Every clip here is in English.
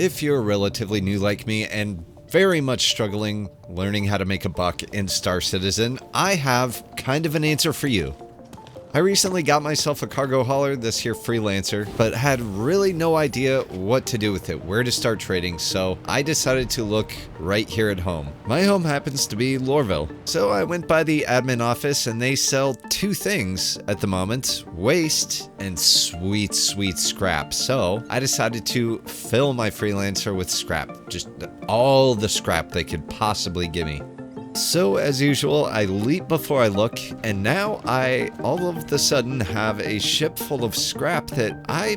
If you're relatively new like me and very much struggling learning how to make a buck in Star Citizen, I have kind of an answer for you. I recently got myself a cargo hauler, this here freelancer, but had really no idea what to do with it, where to start trading, so I decided to look right here at home. My home happens to be Lorville, so I went by the admin office and they sell two things at the moment: waste and sweet, sweet scrap. So I decided to fill my freelancer with scrap, just all the scrap they could possibly give me. So, as usual, I leap before I look, and now I all of a sudden have a ship full of scrap that I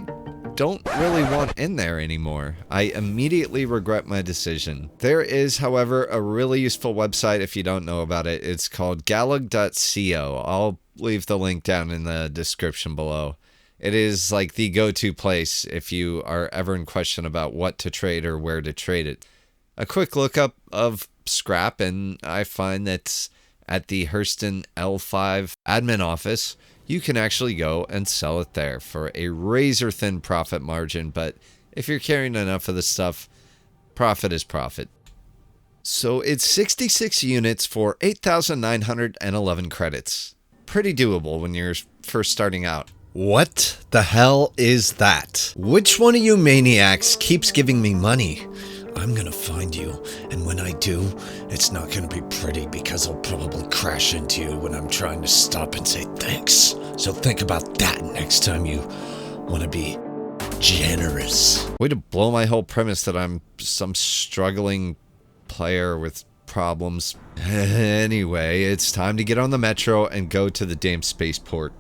don't really want in there anymore. I immediately regret my decision. There is, however, a really useful website if you don't know about it. It's called galug.co. I'll leave the link down in the description below. It is like the go-to place if you are ever in question about what to trade or where to trade it. A quick lookup of scrap, and I find that at the Hurston L5 admin office, you can actually go and sell it there for a razor thin profit margin, but if you're carrying enough of the stuff, profit is profit. So it's 66 units for 8,911 credits. Pretty doable when you're first starting out. What the hell is that? Which one of you maniacs keeps giving me money? I'm gonna find you, and when I do, it's not gonna be pretty because I'll probably crash into you when I'm trying to stop and say thanks. So think about that next time you want to be generous. Way to blow my whole premise that I'm some struggling player with problems. Anyway, it's time to get on the metro and go to the damn spaceport.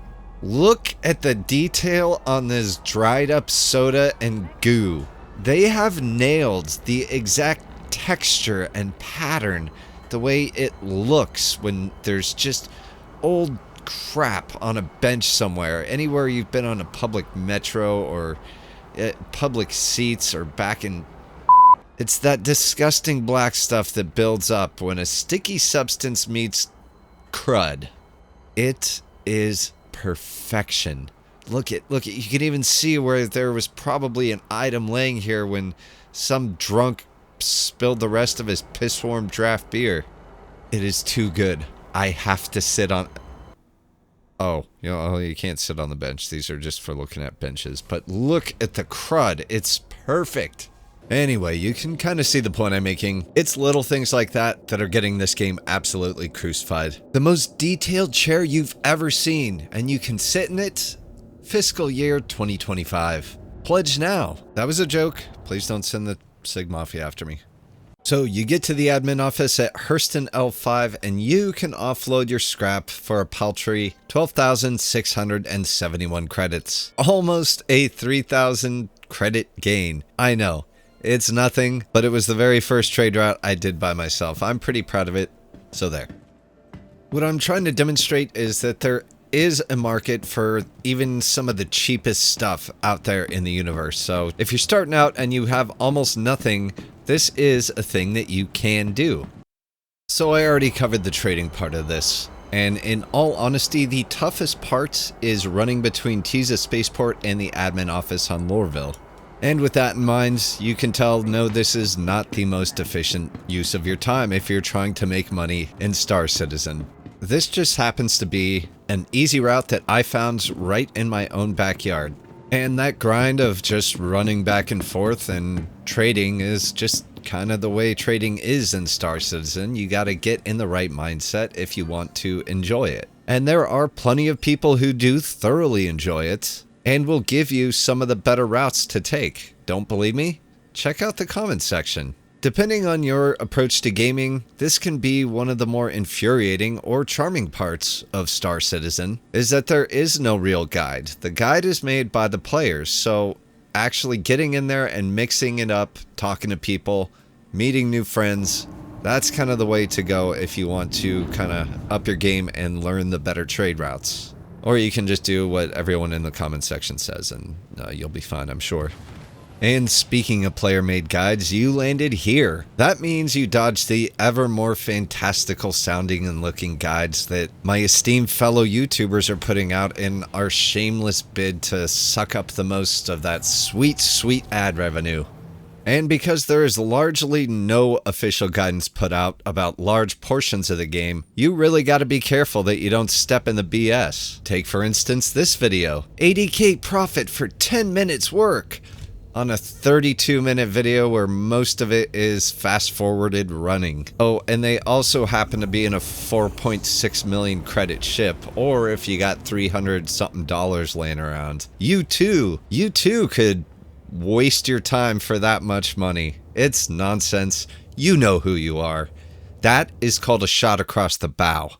Look at the detail on this dried up soda and goo. They have nailed the exact texture and pattern, the way it looks when there's just old crap on a bench somewhere. Anywhere you've been on a public metro or public seats or back in... It's that disgusting black stuff that builds up when a sticky substance meets crud. It is perfection. Look at, you can even see where there was probably an item laying here when some drunk spilled the rest of his piss-warm draft beer. It is too good. I have to sit on... Oh, you can't sit on the bench. These are just for looking at benches. But look at the crud. It's perfect. Anyway, you can kind of see the point I'm making. It's little things like that that are getting this game absolutely crucified. The most detailed chair you've ever seen, and you can sit in it... Fiscal year 2025. Pledge now. That was a joke. Please don't send the Sig Mafia after me. So you get to the admin office at Hurston L5 and you can offload your scrap for a paltry 12,671 credits. Almost a 3,000 credit gain. I know. It's nothing, but it was the very first trade route I did by myself. I'm pretty proud of it. So there. What I'm trying to demonstrate is that there is a market for even some of the cheapest stuff out there in the universe. So if you're starting out and you have almost nothing, this is a thing that you can do. So I already covered the trading part of this, and in all honesty, the toughest part is running between Tiza Spaceport and the admin office on Lorville. And with that in mind, you can tell, no, this is not the most efficient use of your time if you're trying to make money in Star Citizen. This just happens to be an easy route that I found right in my own backyard. And that grind of just running back and forth and trading is just kind of the way trading is in Star Citizen. You gotta get in the right mindset if you want to enjoy it. And there are plenty of people who do thoroughly enjoy it and will give you some of the better routes to take. Don't believe me? Check out the comments section. Depending on your approach to gaming, this can be one of the more infuriating or charming parts of Star Citizen, is that there is no real guide. The guide is made by the players, so actually getting in there and mixing it up, talking to people, meeting new friends, that's kind of the way to go if you want to kind of up your game and learn the better trade routes. Or you can just do what everyone in the comment section says and you'll be fine, I'm sure. And speaking of player-made guides, you landed here. That means you dodged the ever more fantastical sounding and looking guides that my esteemed fellow YouTubers are putting out in our shameless bid to suck up the most of that sweet, sweet ad revenue. And because there is largely no official guidance put out about large portions of the game, you really gotta be careful that you don't step in the BS. Take for instance this video, 80k profit for 10 minutes work, on a 32-minute video where most of it is fast-forwarded running. Oh, and they also happen to be in a 4.6 million credit ship, or if you got $300-something laying around. You too could waste your time for that much money. It's nonsense. You know who you are. That is called a shot across the bow.